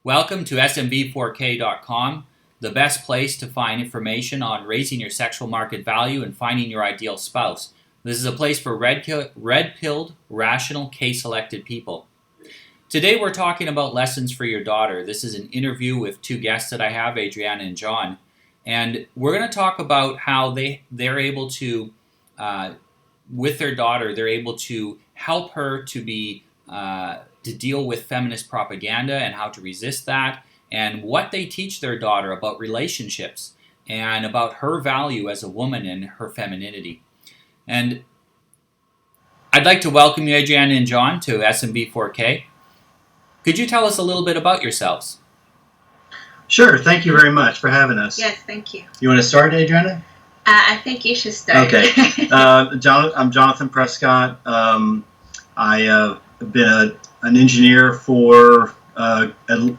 Welcome to smv4k.com, the best place to find information on raising your sexual market value and finding your ideal spouse. This is a place for red-pilled, rational, K-selected people. Today we're talking about lessons for your daughter. This is an interview with two guests that I have, Adriana and John. And we're going to talk about how they're able to, with their daughter, they're able to help her to deal with feminist propaganda and how to resist that, and what they teach their daughter about relationships and about her value as a woman and her femininity. And I'd like to welcome you, Adriana and John, to SMB4K. Could you tell us a little bit about yourselves? Sure. Thank you very much for having us. Yes, thank you. You want to start, Adriana? I think you should start. Okay. I'm Jonathan Prescott. I've been an engineer for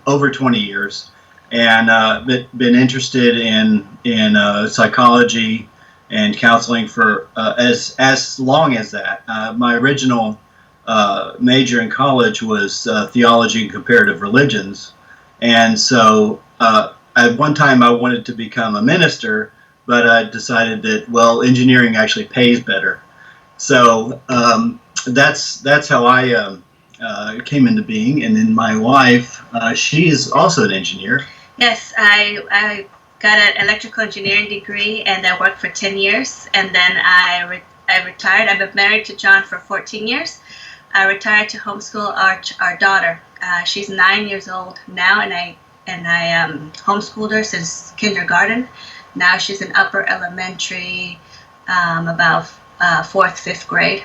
over 20 years, and been interested in psychology and counseling for as long as that. My original major in college was theology and comparative religions, and so at one time I wanted to become a minister, but I decided that, well, engineering actually pays better. So that's how I came into being. And then my wife, she is also an engineer. Yes, I got an electrical engineering degree, and I worked for 10 years, and then I retired. I've been married to John for 14 years. I retired to homeschool our daughter. She's 9 years old now, and I homeschooled her since kindergarten. Now she's in upper elementary, about 4th, 5th grade,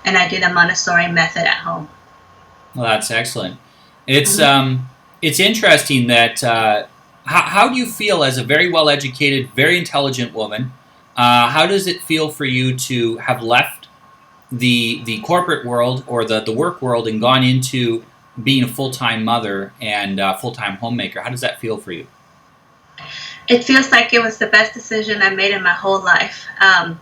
and I do the Montessori method at home. Well, that's excellent. It's interesting that how do you feel as a very well-educated, very intelligent woman? How does it feel for you to have left the corporate world or the work world and gone into being a full-time mother and full-time homemaker? How does that feel for you? It feels like it was the best decision I made in my whole life. I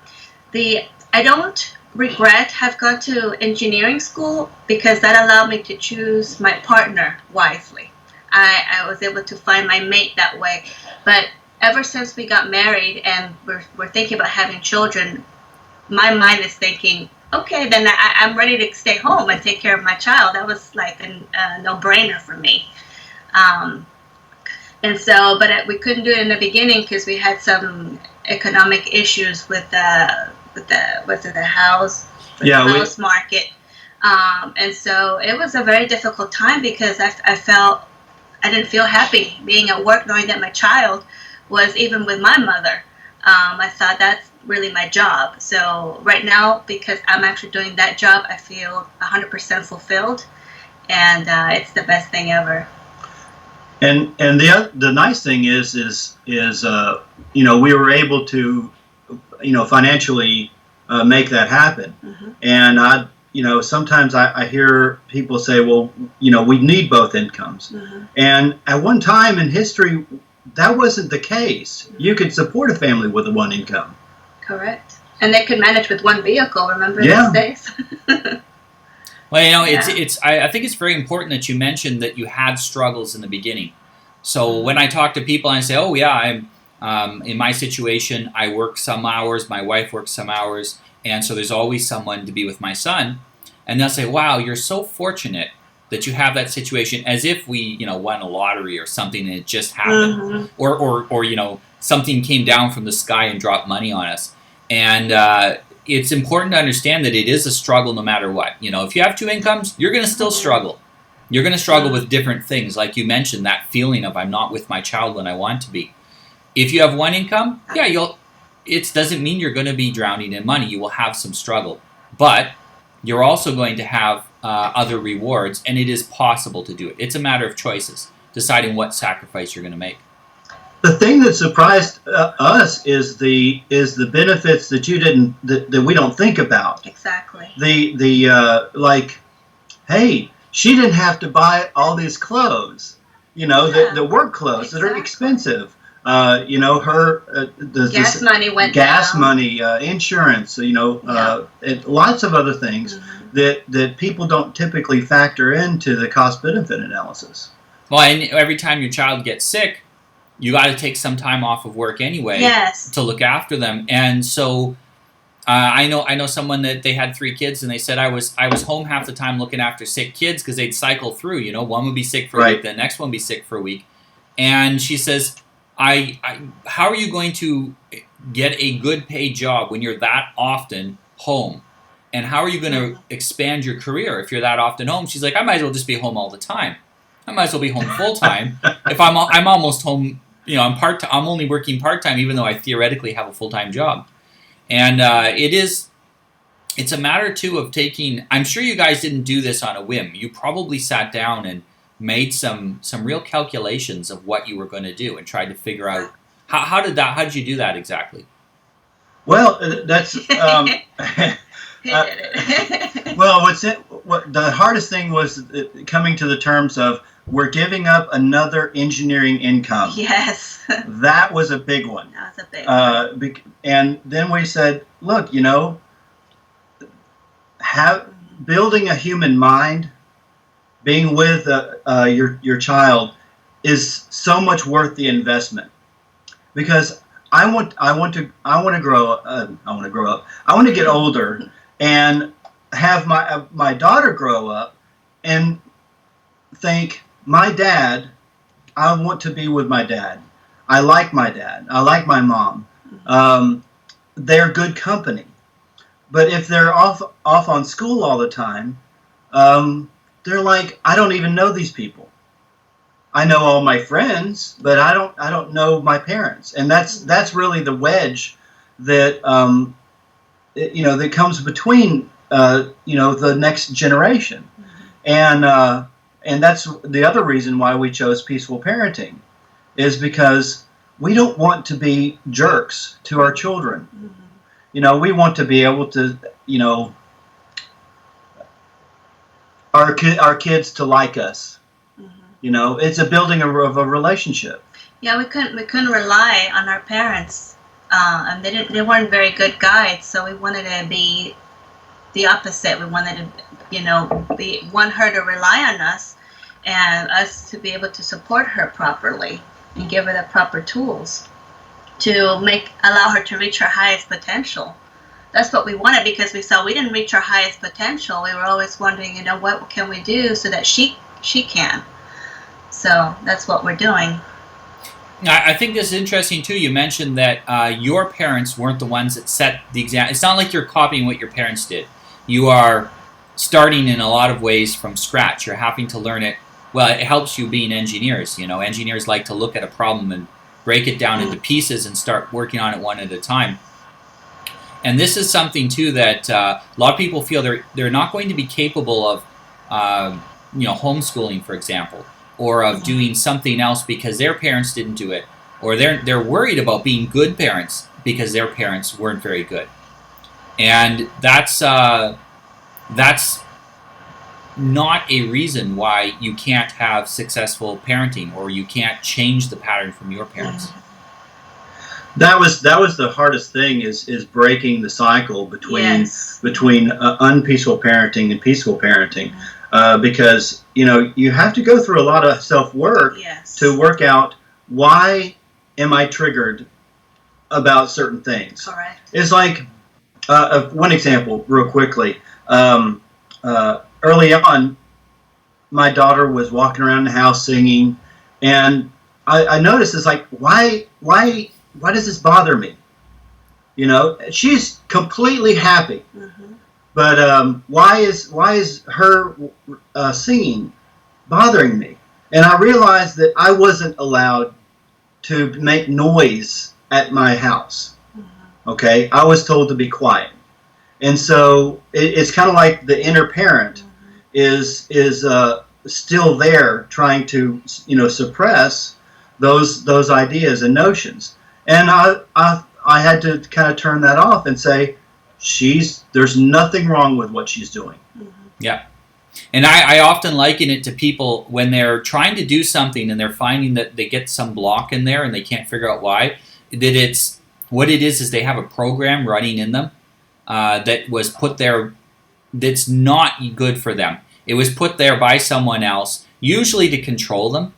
don't regret have gone to engineering school because that allowed me to choose my partner wisely. I was able to find my mate that way. But ever since we got married and we're thinking about having children, my mind is thinking, okay, then I'm ready to stay home and take care of my child. That was like a no-brainer for me. And so, but we couldn't do it in the beginning because we had some economic issues with the house market. And so it was a very difficult time because I didn't feel happy being at work, knowing that my child was even with my mother. I thought that's really my job. So right now, because I'm actually doing that job, I feel 100% fulfilled, and it's the best thing ever. And the nice thing is we were able to financially make that happen. Mm-hmm. And sometimes I hear people say, well, we need both incomes. Mm-hmm. And at one time in history, that wasn't the case. Mm-hmm. You could support a family with one income. Correct. And they could manage with one vehicle, remember those days? Well, I think it's very important that you mentioned that you had struggles in the beginning. So when I talk to people and I say, oh yeah, I'm in my situation, I work some hours, my wife works some hours, and so there's always someone to be with my son. And they'll say, wow, you're so fortunate that you have that situation, as if we, won a lottery or something and it just happened. Mm-hmm. Or something came down from the sky and dropped money on us. And it's important to understand that it is a struggle no matter what. If you have two incomes, you're going to still struggle. You're going to struggle with different things. Like you mentioned, that feeling of I'm not with my child when I want to be. If you have one income, it doesn't mean you're going to be drowning in money. You will have some struggle. But you're also going to have other rewards, and it is possible to do it. It's a matter of choices, deciding what sacrifice you're going to make. The thing that surprised us is the benefits that we don't think about. Exactly. Hey, she didn't have to buy all these clothes, the work clothes that are expensive. Gas money went gas down. Money, insurance, and lots of other things that people don't typically factor into the cost benefit analysis. Well, and every time your child gets sick, you got to take some time off of work anyway Yes. to look after them. And so I know someone that they had 3 kids, and they said I was home half the time looking after sick kids because they'd cycle through. You know, one would be sick for a week, the next one would be sick for a week. And she says, how are you going to get a good paid job when you're that often home? And how are you going to expand your career if you're that often home? She's like, I might as well just be home all the time. I might as well be home full time. If I'm almost home, you know, I'm only working part time, even though I theoretically have a full time job. And it's a matter too of taking. I'm sure you guys didn't do this on a whim. You probably sat down and made some real calculations of what you were going to do and tried to figure out how did you do that exactly? Well, that's well, what the hardest thing was coming to the terms of we're giving up another engineering income. Yes. That was a big one. That was a big one. And then we said, look, you know, building a human mind, being with your child is so much worth the investment, because I want to grow up. I want to get older and have my daughter grow up and think, my dad, I want to be with my dad. I like my dad. I like my mom. They're good company. But if they're off on school all the time, they're like, I don't even know these people. I know all my friends, but I don't know my parents. And that's really the wedge that that comes between the next generation. And that's the other reason why we chose peaceful parenting, is because we don't want to be jerks to our children. You know, we want to be able to, our kids to like us. You know, it's a building of a relationship. Yeah, we couldn't rely on our parents, and they weren't very good guides. So we wanted to be the opposite. We wanted to, want her to rely on us, and us to be able to support her properly and give her the proper tools to allow her to reach her highest potential. That's what we wanted, because we saw we didn't reach our highest potential. We were always wondering, what can we do so that she can. So that's what we're doing. I think this is interesting too. You mentioned that your parents weren't the ones that set the example. It's not like you're copying what your parents did. You are starting in a lot of ways from scratch. You're having to learn it. Well, it helps you being engineers. Engineers like to look at a problem and break it down into pieces and start working on it one at a time. And this is something too that a lot of people feel they're not going to be capable of, homeschooling, for example, or of doing something else because their parents didn't do it, or they're worried about being good parents because their parents weren't very good. And that's not a reason why you can't have successful parenting, or you can't change the pattern from your parents. That was the hardest thing, is breaking the cycle between unpeaceful parenting and peaceful parenting, because you have to go through a lot of self-work to work out, why am I triggered about certain things. Correct. It's like one example real quickly. Early on, my daughter was walking around the house singing, and I noticed, it's like, why does this bother me? She's completely happy, but why is her singing bothering me? And I realized that I wasn't allowed to make noise at my house. Okay, I was told to be quiet, and so it's kind of like the inner parent is still there, trying to suppress those ideas and notions. And I had to kind of turn that off and say, there's nothing wrong with what she's doing. Yeah. And I often liken it to people when they're trying to do something and they're finding that they get some block in there and they can't figure out why. What it is they have a program running in them that was put there that's not good for them. It was put there by someone else, usually to control them,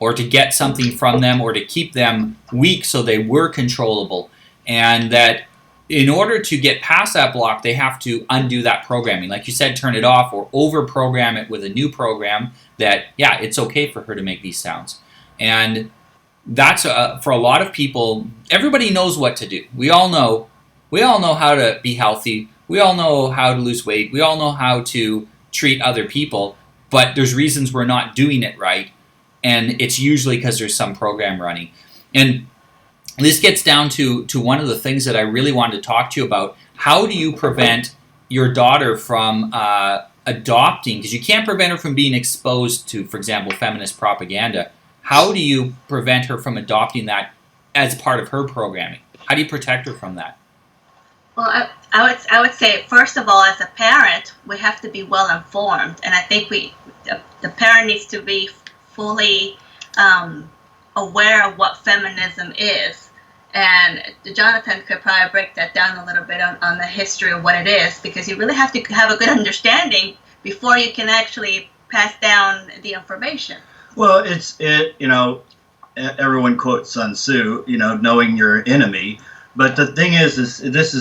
or to get something from them, or to keep them weak so they were controllable. And that in order to get past that block, they have to undo that programming. Like you said, turn it off or over-program it with a new program that, yeah, it's okay for her to make these sounds. And that's, for a lot of people, everybody knows what to do. We all know how to be healthy. We all know how to lose weight. We all know how to treat other people. But there's reasons we're not doing it right. And it's usually because there's some program running. And this gets down to one of the things that I really wanted to talk to you about. How do you prevent your daughter from adopting, because you can't prevent her from being exposed to, for example, feminist propaganda. How do you prevent her from adopting that as part of her programming? How do you protect her from that? Well, I would say, first of all, as a parent, we have to be well informed. And I think the parent needs to be fully aware of what feminism is. And Jonathan could probably break that down a little bit on the history of what it is, because you really have to have a good understanding before you can actually pass down the information. Well, everyone quotes Sun Tzu, knowing your enemy. But the thing is this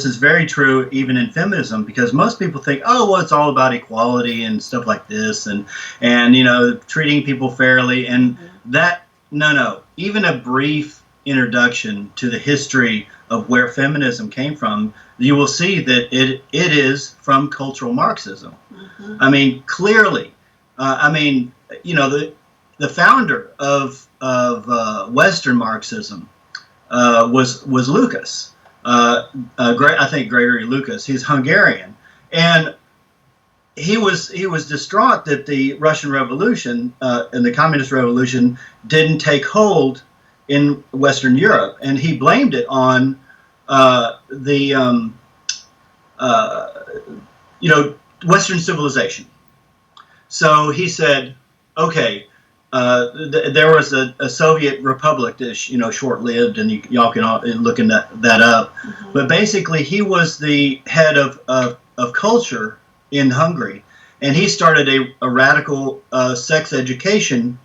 is very true even in feminism, because most people think, oh, well, it's all about equality and stuff like this, and treating people fairly, and that no. Even a brief introduction to the history of where feminism came from, you will see that it is from cultural Marxism. Mm-hmm. I mean, clearly, the founder of Western Marxism was Lucas. I think Gregory Lucas. He's Hungarian, and he was distraught that the Russian Revolution and the Communist Revolution didn't take hold in Western Europe, and he blamed it on Western civilization. So he said, okay, there was a Soviet republic that's short-lived, and y'all can look that up. Mm-hmm. But basically, he was the head of culture in Hungary, and he started a radical sex education,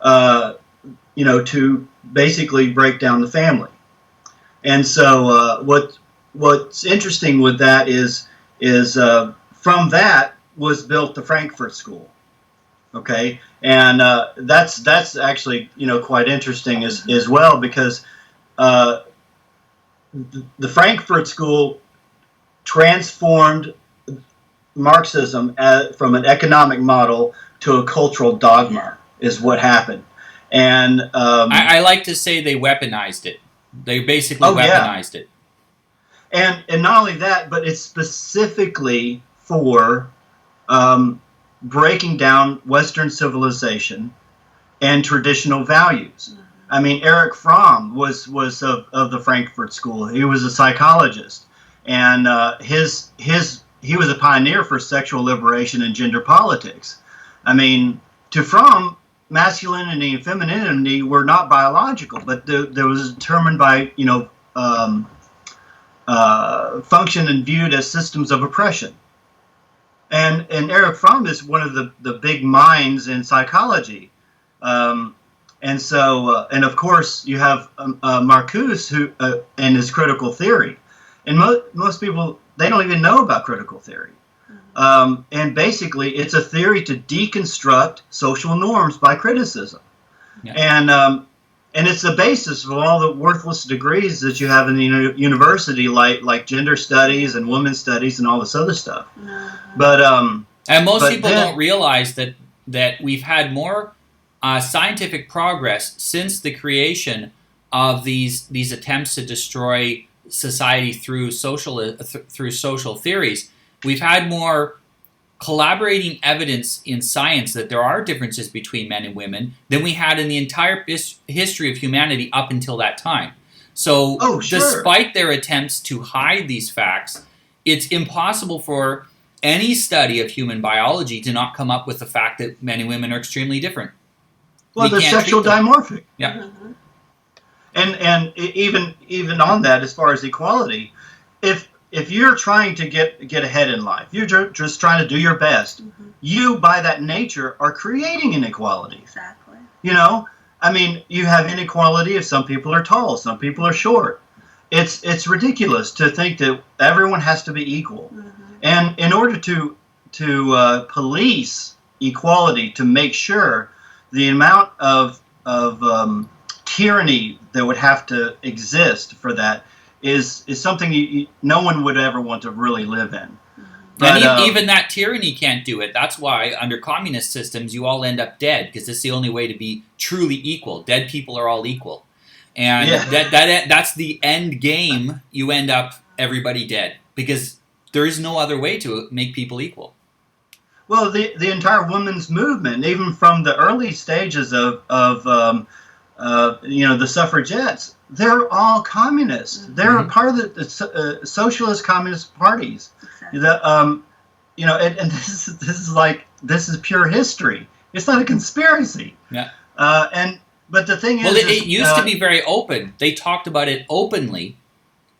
to basically break down the family. And so what's interesting with that is from that was built the Frankfurt School. Okay, and that's actually quite interesting as well, because the Frankfurt School transformed Marxism from an economic model to a cultural dogma, is what happened. And I like to say they weaponized it. They basically weaponized it. And not only that, but it's specifically for breaking down Western civilization and traditional values. Mm-hmm. I mean, Erich Fromm was of the Frankfurt School. He was a psychologist, and he was a pioneer for sexual liberation and gender politics. I mean, to Fromm, masculinity and femininity were not biological, but there was determined by function and viewed as systems of oppression. And Erich Fromm is one of the big minds in psychology, and of course you have Marcuse who and his critical theory, and most people, they don't even know about critical theory. And basically, it's a theory to deconstruct social norms by criticism. Yeah. And it's the basis of all the worthless degrees that you have in the university, like gender studies and women's studies and all this other stuff. But and most people don't realize that we've had more scientific progress since the creation of these attempts to destroy society through social theories. We've had more collaborating evidence in science that there are differences between men and women than we had in the entire history of humanity up until that time. So despite their attempts to hide these facts, it's impossible for any study of human biology to not come up with the fact that men and women are extremely different. Well, they're sexual dimorphic. Yeah. Mm-hmm. And even on that, as far as equality, if you're trying to get ahead in life, you're just trying to do your best, mm-hmm. you, by that nature, are creating inequality. Exactly. You know, I mean, you have inequality if some people are tall, some people are short. It's ridiculous to think that everyone has to be equal. And in order to police equality, to make sure the amount of tyranny that would have to exist for that is something no one would ever want to really live in. But, and even that tyranny can't do it. That's why under communist systems you all end up dead, because it's the only way to be truly equal. Dead people are all equal. And that's the end game. You end up everybody dead, because there is no other way to make people equal. Well, the entire women's movement, even from the early stages of the suffragettes, they're all communists. They're a part of the socialist communist parties. And this is pure history. It's not a conspiracy. Yeah. But the thing is, it used to be very open. They talked about it openly,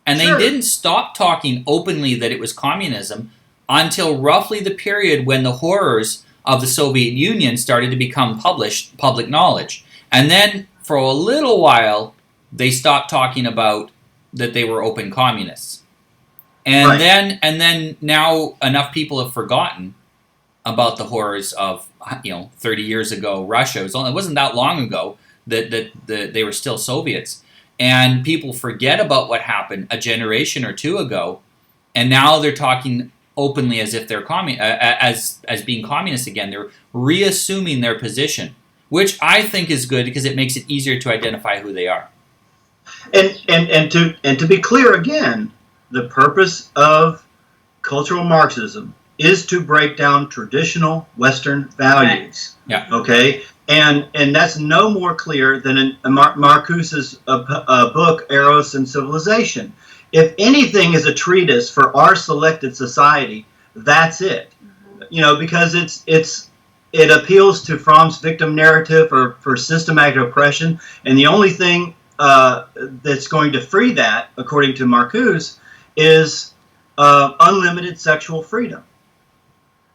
and they didn't stop talking openly that it was communism until roughly the period when the horrors of the Soviet Union started to become public knowledge. And then for a little while, they stopped talking about that they were open communists. And then now enough people have forgotten about the horrors of 30 years ago Russia. It wasn't that long ago that they were still Soviets, and people forget about what happened a generation or two ago, and now they're talking openly as if they're as being communists again. They're reassuming their position, which I think is good because it makes it easier to identify who they are. And to be clear again, the purpose of cultural Marxism is to break down traditional Western values. Yeah. Okay. And that's no more clear than in Marcuse's book Eros and Civilization. If anything is a treatise for our selected society, that's it. Because it appeals to Fromm's victim narrative for systematic oppression, and the only thing that's going to free that, according to Marcuse, is unlimited sexual freedom.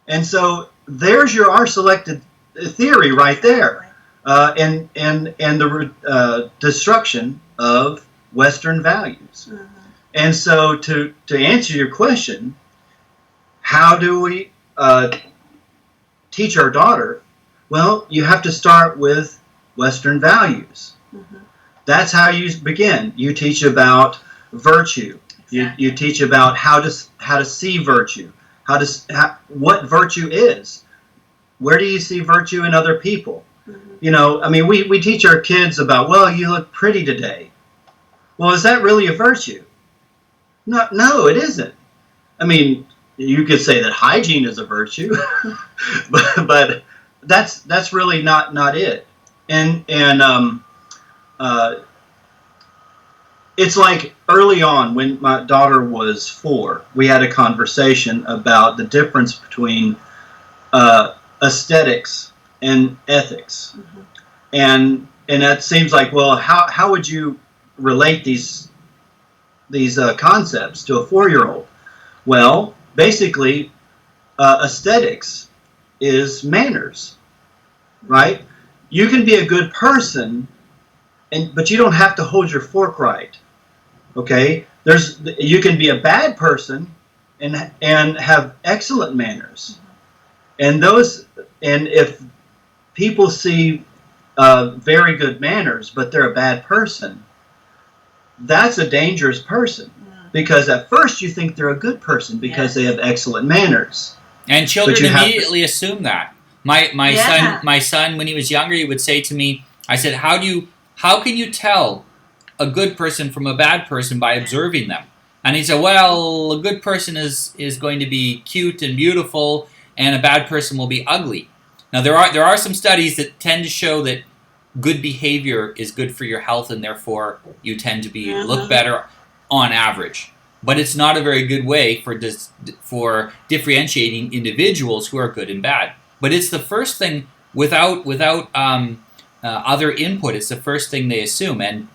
And so there's our selected theory right there, and the destruction of Western values. And so to answer your question, how do we teach our daughter? Well, you have to start with Western values. That's how you begin. You teach about virtue. Exactly. You teach about how to see virtue, what virtue is. Where do you see virtue in other people? We teach our kids about, well, you look pretty today. Well, is that really a virtue? No, it isn't. You could say that hygiene is a virtue, but that's really not it. And it's like early on when my daughter was 4, we had a conversation about the difference between aesthetics and ethics. And that seems like, well, how would you relate these concepts to a 4-year-old? Well, basically, aesthetics is manners, right? You can be a good person, but you don't have to hold your fork right. Okay, you can be a bad person and have excellent manners, and if people see very good manners, but they're a bad person, that's a dangerous person, because at first you think they're a good person because they have excellent manners. And children immediately assume that. My son, when he was younger, he would say to me, I said, how can you tell a good person from a bad person by observing them? And he said, well, a good person is going to be cute and beautiful, and a bad person will be ugly. Now, there are some studies that tend to show that good behavior is good for your health, and therefore you tend to look better on average. But it's not a very good way for differentiating individuals who are good and bad. But it's the first thing without other input. It's the first thing they assume, and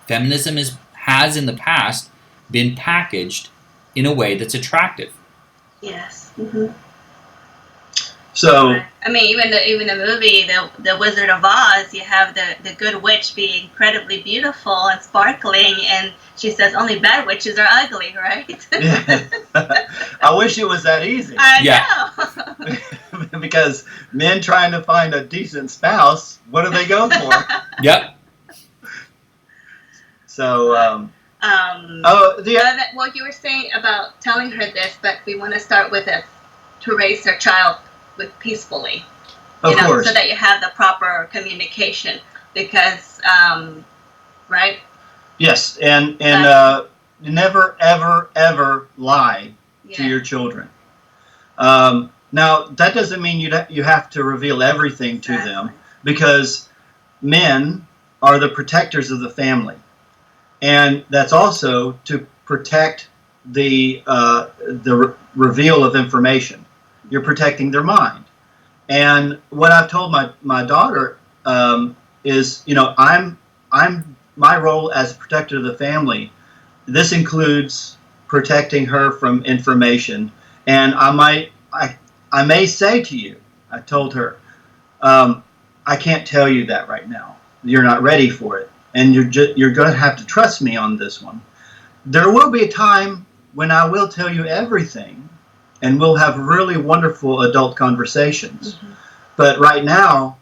feminism has in the past been packaged in a way that's attractive. Yes. So, I mean, even the movie, the Wizard of Oz, you have the good witch be incredibly beautiful and sparkling, and she says only bad witches are ugly, right? yeah. I wish it was that easy. I know. Because men trying to find a decent spouse, what do they go for? Yep. So, well, you were saying about telling her this, but we want to start with it to raise their child with peacefully. Of course. So that you have the proper communication, because, right? Yes, and never, ever, ever lie to your children. Now, that doesn't mean you have to reveal everything to them, because men are the protectors of the family. And that's also to protect the reveal of information. You're protecting their mind. And what I've told my daughter is, I'm my role as a protector of the family. This includes protecting her from information. And I may say to you, I told her, I can't tell you that right now. You're not ready for it. And you're going to have to trust me on this one. There will be a time when I will tell you everything, and we'll have really wonderful adult conversations. Mm-hmm. But right now,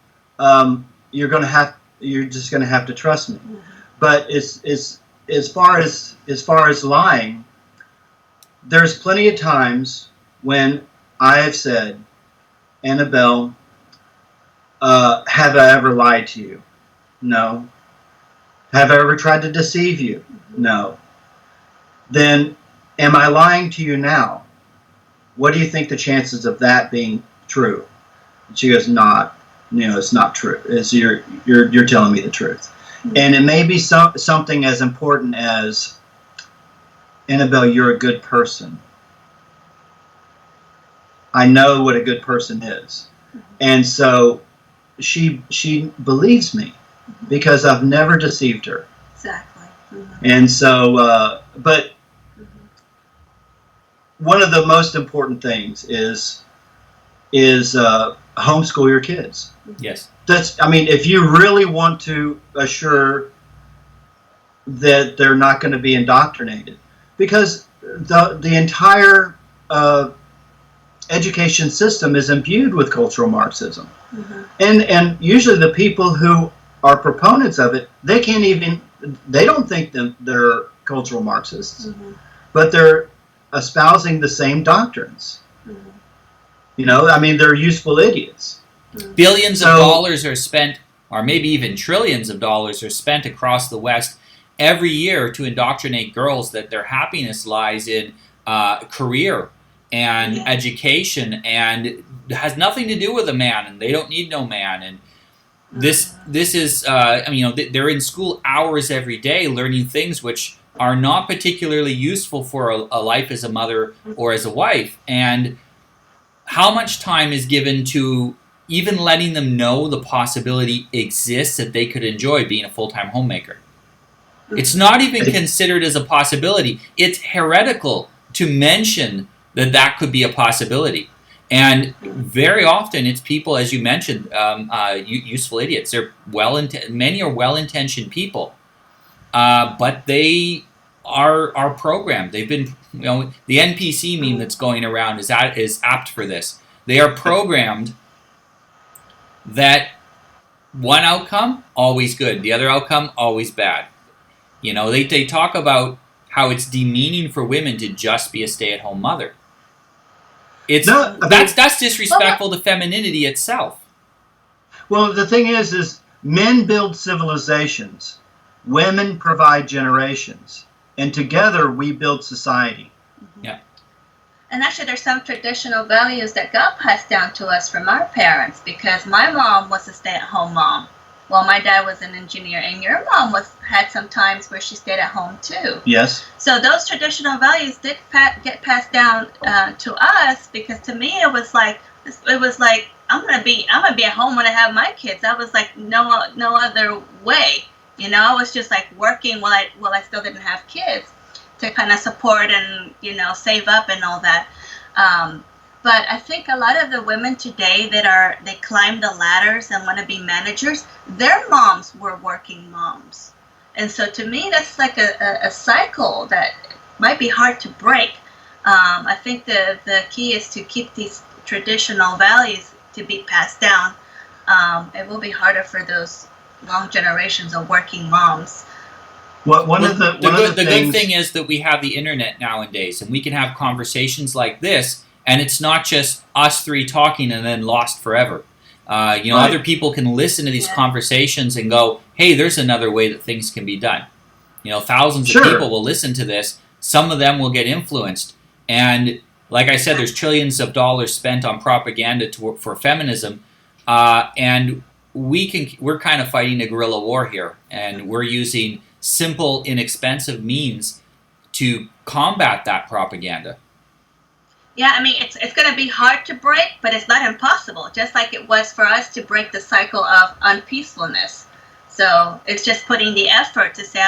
you're just going to have to trust me. Mm-hmm. But as far as lying, there's plenty of times when I have said, Annabelle, have I ever lied to you? No. Have I ever tried to deceive you? No. Then, am I lying to you now? What do you think the chances of that being true? And she goes, not. It's not true. It's you're telling me the truth. Mm-hmm. And it may be something as important as, Annabelle, you're a good person. I know what a good person is. Mm-hmm. And so she believes me, because I've never deceived her. Exactly. Mm-hmm. And so, but one of the most important things is homeschool your kids. Yes. If you really want to assure that they're not going to be indoctrinated, because the entire education system is imbued with cultural Marxism. Mm-hmm. And usually the people who are proponents of it, they don't think that they're cultural Marxists, mm-hmm. but they're espousing the same doctrines. Mm-hmm. They're useful idiots. Mm-hmm. Billions of dollars are spent, or maybe even trillions of dollars are spent across the West every year to indoctrinate girls that their happiness lies in career and education, and it has nothing to do with a man, and they don't need no man. And this is, they're in school hours every day learning things which are not particularly useful for a life as a mother or as a wife. And how much time is given to even letting them know the possibility exists that they could enjoy being a full-time homemaker? It's not even considered as a possibility. It's heretical to mention that could be a possibility. And very often it's people, as you mentioned, useful idiots. They're many are well-intentioned people, but they are programmed. They've been, the NPC meme that's going around is apt for this. They are programmed that one outcome, always good. The other outcome, always bad. They talk about how it's demeaning for women to just be a stay-at-home mother. That's disrespectful to femininity itself. Well, the thing is men build civilizations, women provide generations, and together we build society. Yeah. And actually, there's some traditional values that got passed down to us from our parents, because my mom was a stay-at-home mom, while my dad was an engineer, and your mom had some times where she stayed at home too. Yes. So those traditional values did get passed down to us, because to me it was like I'm gonna be at home when I have my kids. I was like no other way. I was just like working while I still didn't have kids, to kind of support and save up and all that. But I think a lot of the women today they climb the ladders and want to be managers, their moms were working moms. And so to me, that's like a cycle that might be hard to break. I think the key is to keep these traditional values to be passed down. It will be harder for those long generations of working moms. The good thing is that we have the internet nowadays, and we can have conversations like this, and it's not just us three talking and then lost forever. Other people can listen to these conversations and go, hey, there's another way that things can be done. Thousands of people will listen to this. Some of them will get influenced. And like I said, there's trillions of dollars spent on propaganda for feminism. And we're kind of fighting a guerrilla war here. And we're using simple, inexpensive means to combat that propaganda. Yeah, I mean, it's going to be hard to break, but it's not impossible, just like it was for us to break the cycle of unpeacefulness. So it's just putting the effort to say,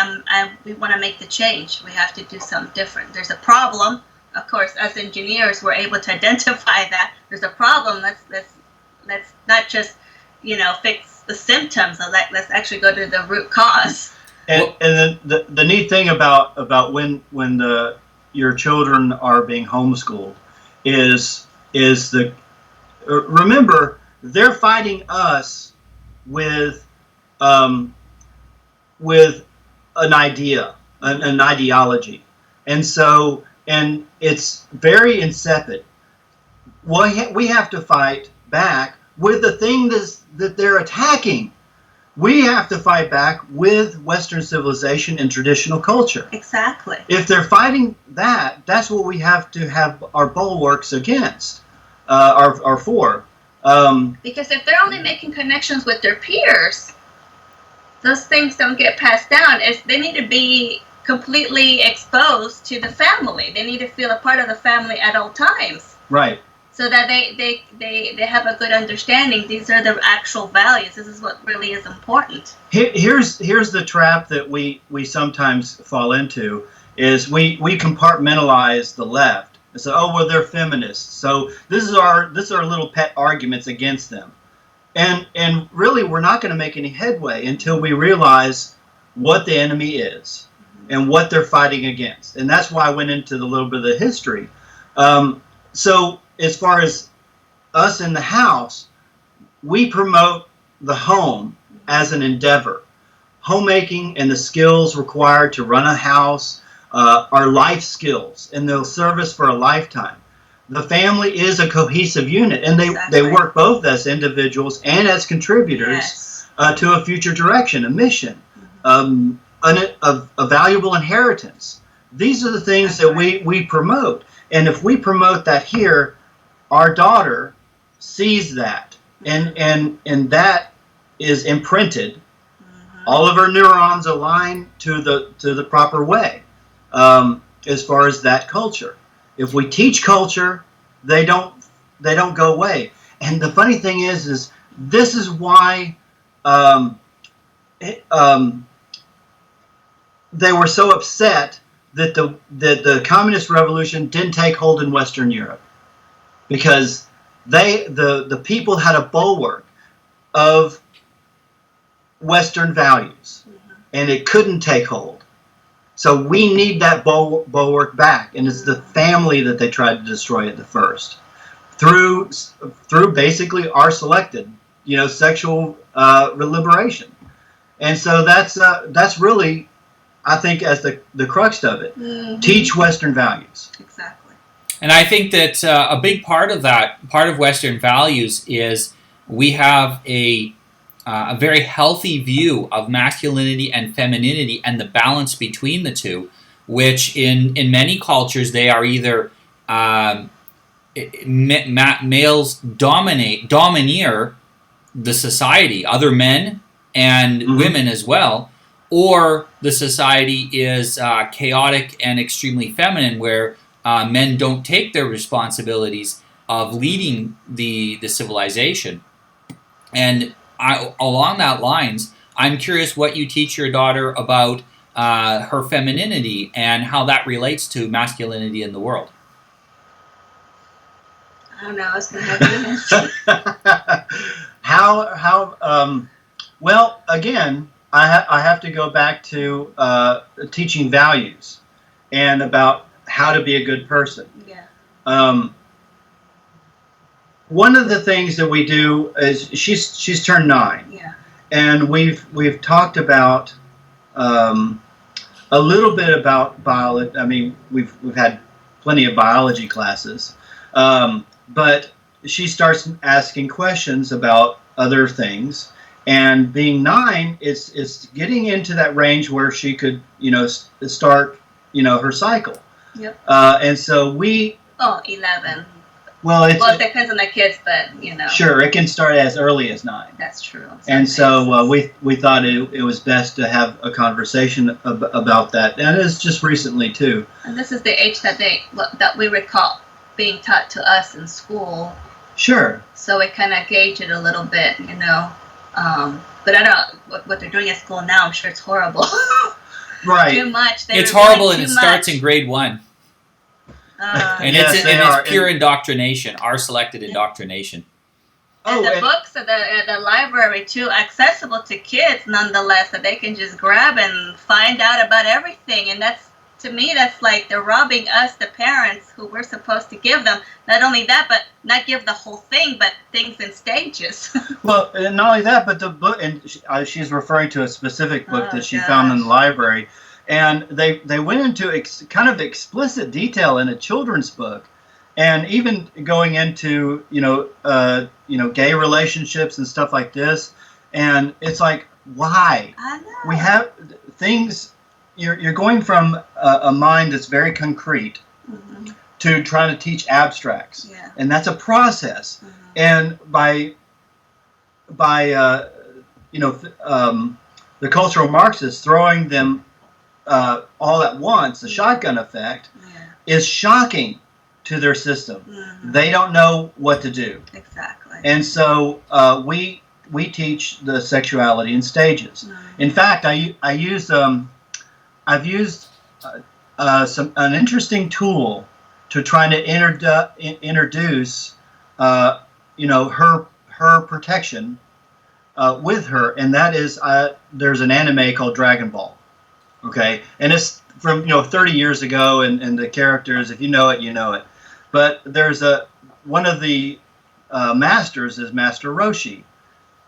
we want to make the change. We have to do something different. There's a problem. Of course, as engineers, we're able to identify that. There's a problem. Let's not just, fix the symptoms. Let's actually go to the root cause. And then the neat thing about when your children are being homeschooled is remember, they're fighting us with an idea, an ideology, and it's very insipid. Well, we have to fight back with the thing that they're attacking. We have to fight back with Western civilization and traditional culture. Exactly. If they're fighting that's what we have to have our bulwarks against, or for. Because if they're only making connections with their peers, those things don't get passed down. They need to be completely exposed to the family. They need to feel a part of the family at all times. Right. So that they have a good understanding. These are the actual values. This is what really is important. Here's the trap that we sometimes fall into, is we compartmentalize the left. And so, oh, well, they're feminists. So this is our little pet arguments against them. And really, we're not going to make any headway until we realize what the enemy is and what they're fighting against. And that's why I went into a little bit of the history. So as far as us in the house, we promote the home as an endeavor. Homemaking and the skills required to run a house are life skills, and they'll serve us for a lifetime. The family is a cohesive unit, and they work both as individuals and as contributors to a future direction, a mission, a valuable inheritance. These are the things that we promote. And if we promote that here, our daughter sees that, and that is imprinted. All of her neurons align to the proper way, as far as that culture. If we teach culture, they don't go away. And the funny thing is this is why they were so upset that the communist revolution didn't take hold in Western Europe, because the people had a bulwark of Western values, and it couldn't take hold. So we need that bulwark back, and it's the family that they tried to destroy at the first, through basically our selected, sexual liberation. And so that's really, I think, as the crux of it. Teach Western values. Exactly. And I think that a big part of Western values is we have a very healthy view of masculinity and femininity and the balance between the two, which in many cultures they are either males domineer the society, other men and women as well, or the society is chaotic and extremely feminine, where men don't take their responsibilities of leading the civilization. And along that lines, I'm curious what you teach your daughter about her femininity and how that relates to masculinity in the world. I don't know. I was going to have you answer. Well, again, I have to go back to teaching values and about how to be a good person. Yeah. One of the things that we do is she's turned 9. Yeah. And we've talked about a little bit about biology. I mean, we've had plenty of biology classes, but she starts asking questions about other things. And being 9, it's getting into that range where she could, start, her cycle. Yep. And so we. 11. Well, it depends on the kids, but Sure, it can start as early as 9. That's true. And so we thought it was best to have a conversation about that, and it's just recently too. And this is the age that we recall being taught to us in school. Sure. So we kind of gauge it a little bit, But I don't what they're doing at school now. I'm sure it's horrible. Right. Too much. It's horrible, and it starts in grade 1. And yes, it's pure indoctrination, selected indoctrination. And the books at the library too, accessible to kids nonetheless, that they can just grab and find out about everything. And to me, that's like they're robbing us, the parents, who we're supposed to give them not only that, but not give the whole thing, but things in stages. Well, and not only that, but the book, and she's referring to a specific book that she found in the library. And they went into kind of explicit detail in a children's book, and even going into gay relationships and stuff like this. And it's like, why? I know. We have things. You're going from a mind that's very concrete to trying to teach abstracts, and that's a process. And by the cultural Marxists throwing them all at once, the shotgun effect, is shocking to their system. They don't know what to do. Exactly. And so we teach the sexuality in stages. In fact, I've used an interesting tool to try to introduce her protection with her, and that is there's an anime called Dragon Ball. Okay, and it's from 30 years ago, and the characters, if you know it, you know it. But there's one of the masters is Master Roshi,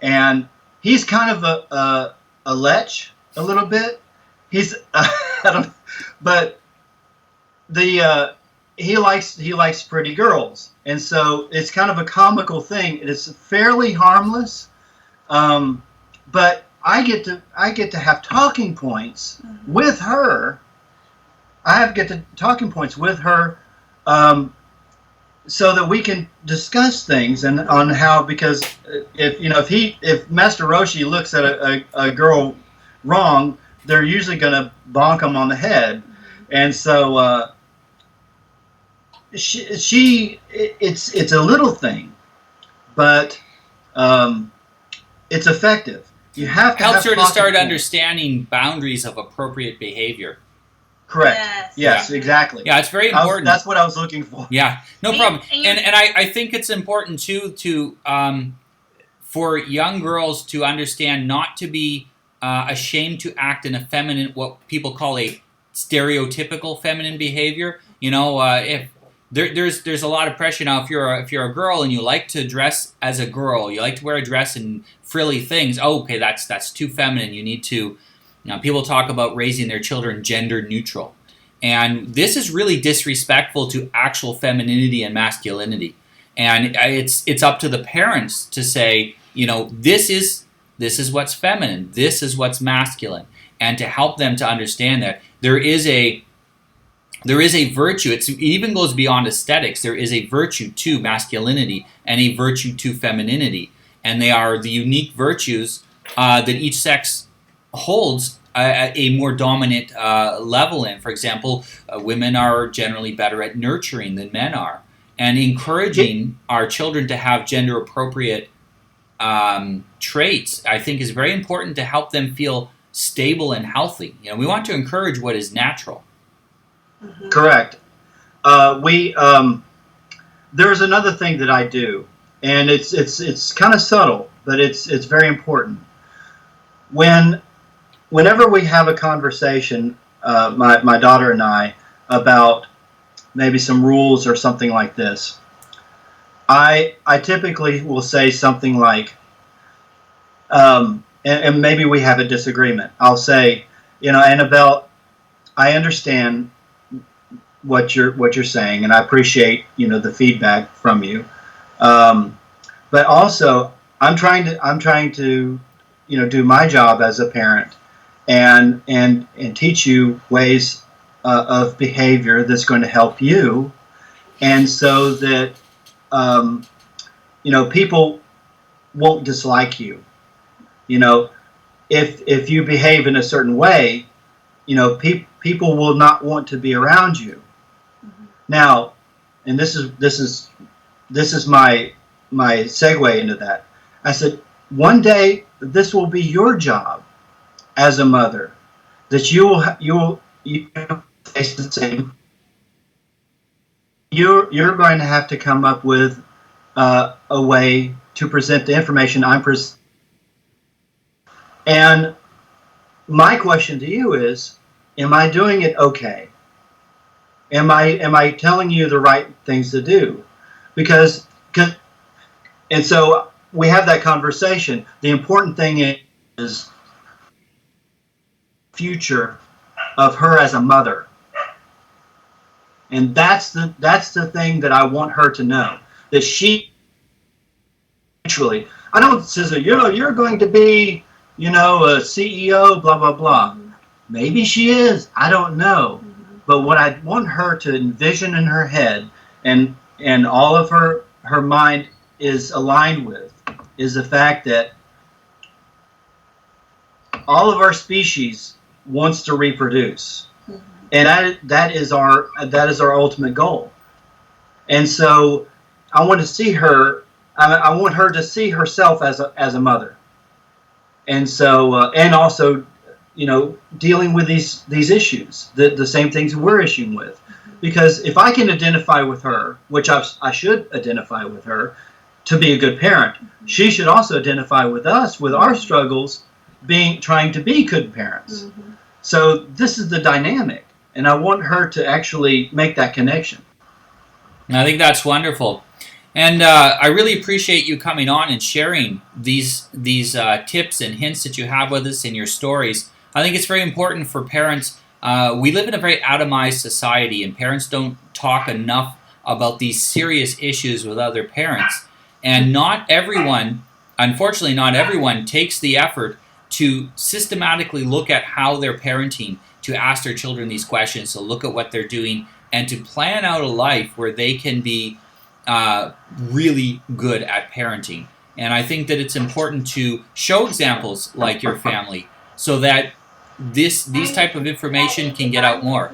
and he's kind of a lech a little bit. He's but he likes pretty girls, and so it's kind of a comical thing. It's fairly harmless, but I get to have talking points with her. Talking points with her, so that we can discuss things and on how, because if Master Roshi looks at a girl wrong, they're usually going to bonk him on the head, and so it's a little thing, but it's effective. You have to helps her to start points. Understanding boundaries of appropriate behavior. Correct. Yes, exactly. Yeah, it's very important. That's what I was looking for. Yeah, no problem. And I think it's important too to for young girls to understand not to be ashamed to act in a feminine, what people call a stereotypical feminine behavior. If there's a lot of pressure now. If you're a girl and you like to dress as a girl, you like to wear a dress and frilly things. Oh, okay, that's too feminine. You need to. People talk about raising their children gender neutral, and this is really disrespectful to actual femininity and masculinity. And it's up to the parents to say, this is what's feminine, this is what's masculine, and to help them to understand that there is a virtue. It even goes beyond aesthetics. There is a virtue to masculinity and a virtue to femininity, and they are the unique virtues that each sex holds a more dominant level in. For example, women are generally better at nurturing than men are, and encouraging our children to have gender appropriate traits, I think, is very important to help them feel stable and healthy. We want to encourage what is natural. Correct. there's another thing that I do, and it's kind of subtle, but it's very important. Whenever we have a conversation, my daughter and I, about maybe some rules or something like this, I typically will say something like, and maybe we have a disagreement. I'll say, Annabelle, I understand what you're saying, and I appreciate the feedback from you. But also, I'm trying to do my job as a parent, and teach you ways of behavior that's going to help you, and so that people won't dislike you. If you behave in a certain way, people will not want to be around you. Mm-hmm. Now, and this is my segue into that. I said, one day this will be your job as a mother, that you will face the same. You're going to have to come up with a way to present the information I'm presenting. And my question to you is, am I doing it okay? Am I telling you the right things to do? And so we have that conversation. The important thing is future of her as a mother. And that's the thing that I want her to know. That she actually, I don't say, you're going to be, a CEO, blah, blah, blah. Mm-hmm. Maybe she is. I don't know. Mm-hmm. But what I want her to envision in her head, and all of her mind is aligned with, is the fact that all of our species wants to reproduce. Mm-hmm. And that is our ultimate goal. And so I want to see her. I want her to see herself as a mother. And so and also, dealing with these issues, the same things we're issuing with. Mm-hmm. Because if I can identify with her, which I should identify with her to be a good parent, mm-hmm. she should also identify with us, with our struggles, trying to be good parents. Mm-hmm. So this is the dynamic, and I want her to actually make that connection. I think that's wonderful. And I really appreciate you coming on and sharing these tips and hints that you have with us in your stories. I think it's very important for parents. We live in a very atomized society, and parents don't talk enough about these serious issues with other parents. And not everyone, unfortunately, not everyone takes the effort to systematically look at how they're parenting, to ask their children these questions, to look at what they're doing, and to plan out a life where they can be really good at parenting. And I think that it's important to show examples like your family so that these type of information can get out more.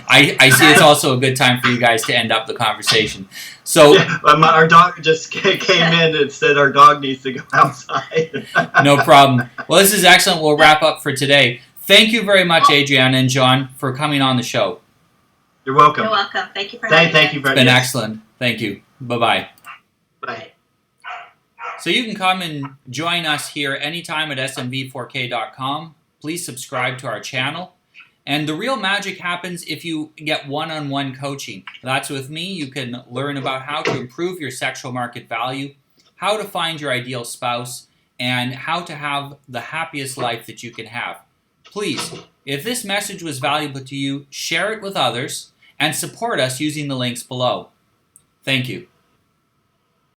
I see it's also a good time for you guys to end up the conversation. So our dog just came in and said our dog needs to go outside. No problem. Well, this is excellent. We'll wrap up for today. Thank you very much, Adriana and John, for coming on the show. You're welcome. You're welcome. Thank you for having me. Thank you very much. It's been much. excellent. Thank you. Bye-bye. Bye. So you can come and join us here anytime at smv4k.com. Please subscribe to our channel. And the real magic happens if you get one-on-one coaching. That's with me. You can learn about how to improve your sexual market value, how to find your ideal spouse, and how to have the happiest life that you can have. Please, if this message was valuable to you, share it with others and support us using the links below. Thank you.